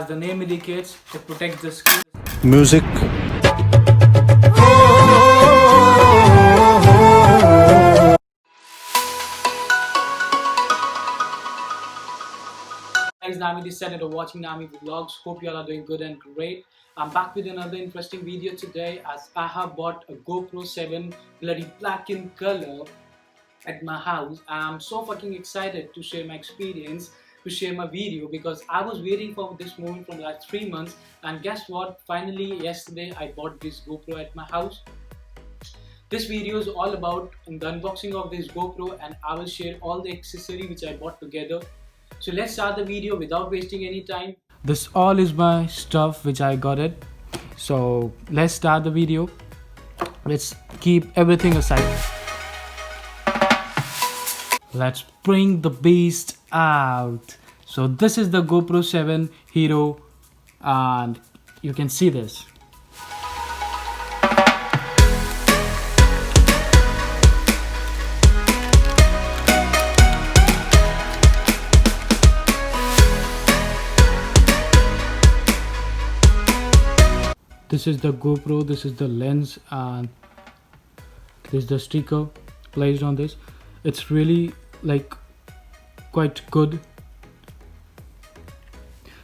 As the name indicates, it protects the screen. Music. Guys, Nami this side and you're watching Nami Vlogs. Hope you all are doing good and great. I'm back with another interesting video today as I have bought a GoPro 7 bloody black in color at my house. I'm so fucking excited to share my experience, to share my video because I was waiting for this moment from like 3 months, and guess what, finally yesterday I bought this GoPro at my house. This video is all about the unboxing of this GoPro and I will share all the accessory which I bought together. So let's start the video without wasting any time. This all is my stuff which I got it. So let's start the video. Let's keep everything aside. Let's bring the beast out. So this is the GoPro 7 Hero and you can see this. This is the GoPro, this is the lens, and this is the sticker placed on this. It's really like quite good.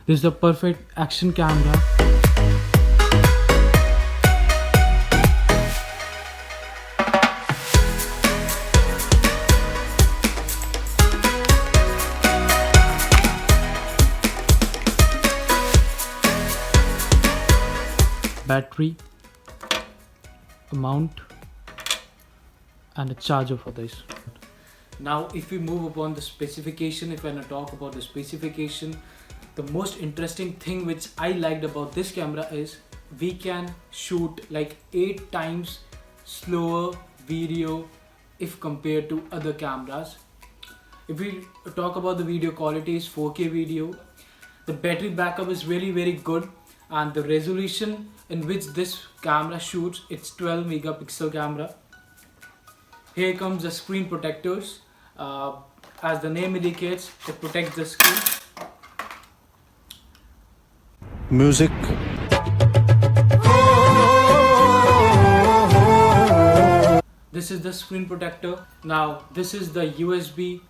This is the perfect action camera. Battery, a mount, and a charger for this. Now if we move upon the specification, if I want to talk about the specification, the most interesting thing which I liked about this camera is we can shoot like 8 times slower video if compared to other cameras. If we talk about the video quality, is 4K video. The battery backup is really very good, and the resolution in which this camera shoots, it's 12 megapixel camera. Here comes the screen protectors. As the name indicates, it protects the screen. Music. This is the screen protector. Now this is the USB,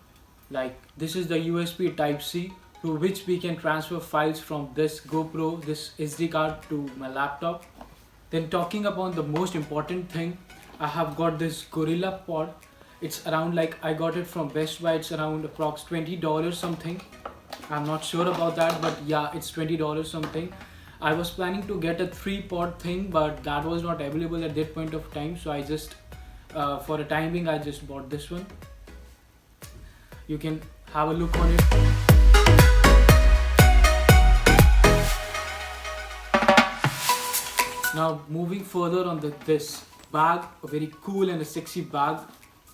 this is the USB Type-C through which we can transfer files from this GoPro, this SD card to my laptop. Then talking about the most important thing, I have got this Gorilla Pod. It's around like I got it from Best Buy. It's around approx $20 something. I'm not sure about that, but yeah, it's $20 something. I was planning to get a 3-pod thing, but that was not available at that point of time. So I just, for a time being, I just bought this one. You can have a look on it. Now moving further on this bag, a very cool and a sexy bag.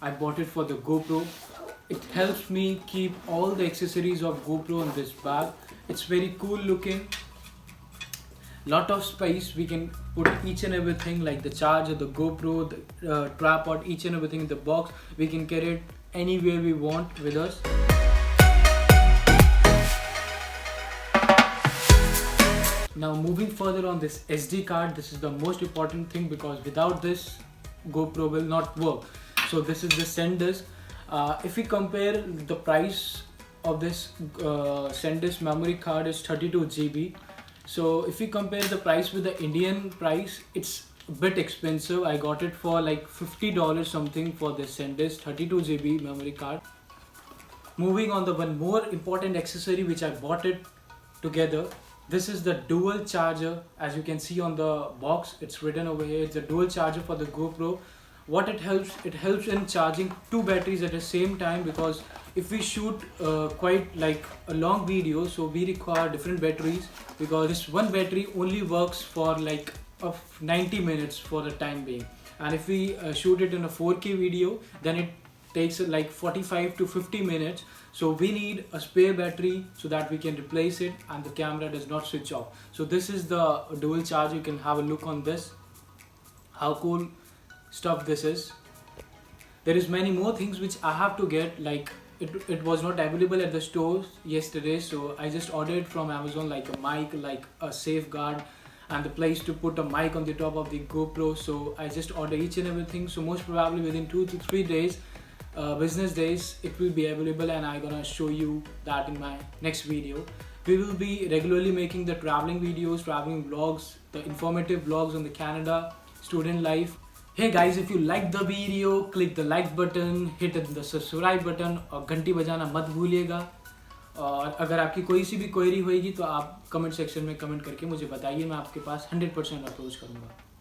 I bought it for the GoPro. It helps me keep all the accessories of GoPro in this bag. It's very cool looking. Lot of space, we can put each and everything like the charger, the GoPro, the tripod, each and everything in the box. We can carry it anywhere we want with us. Now moving further on this SD card, this is the most important thing because without this GoPro will not work. So this is the SanDisk. If we compare the price of this SanDisk memory card is 32 GB. So if we compare the price with the Indian price, it's a bit expensive. I got it for like $50 something for this SanDisk 32 GB memory card. Moving on, the one more important accessory which I bought it together. This is the dual charger. As you can see on the box, it's written over here. It's a dual charger for the GoPro. What it helps in charging 2 batteries at the same time, because if we shoot quite like a long video, so we require different batteries, because this one battery only works for like 90 minutes for the time being, and if we shoot it in a 4K video, then it takes like 45 to 50 minutes. So we need a spare battery so that we can replace it and the camera does not switch off. So this is the dual charge. You can have a look on this, how cool stuff this is. There is many more things which I have to get, like it was not available at the stores yesterday, so I just ordered from Amazon like a mic, like a safeguard, and the place to put a mic on the top of the GoPro. So I just order each and everything. So most probably within 2 to 3 days, business days, it will be available, and I'm gonna show you that in my next video. We will be regularly making the traveling videos, traveling vlogs, the informative vlogs on the Canada student life. Hey guys, if you like the video, click the like button, hit the subscribe button और घंटी बजाना मत भूलिएगा। और अगर आपकी कोई सी भी क्वेरी होएगी तो आप कमेंट सेक्शन में कमेंट करके मुझे बताइए, मैं आपके पास 100% अप्रोच करूँगा।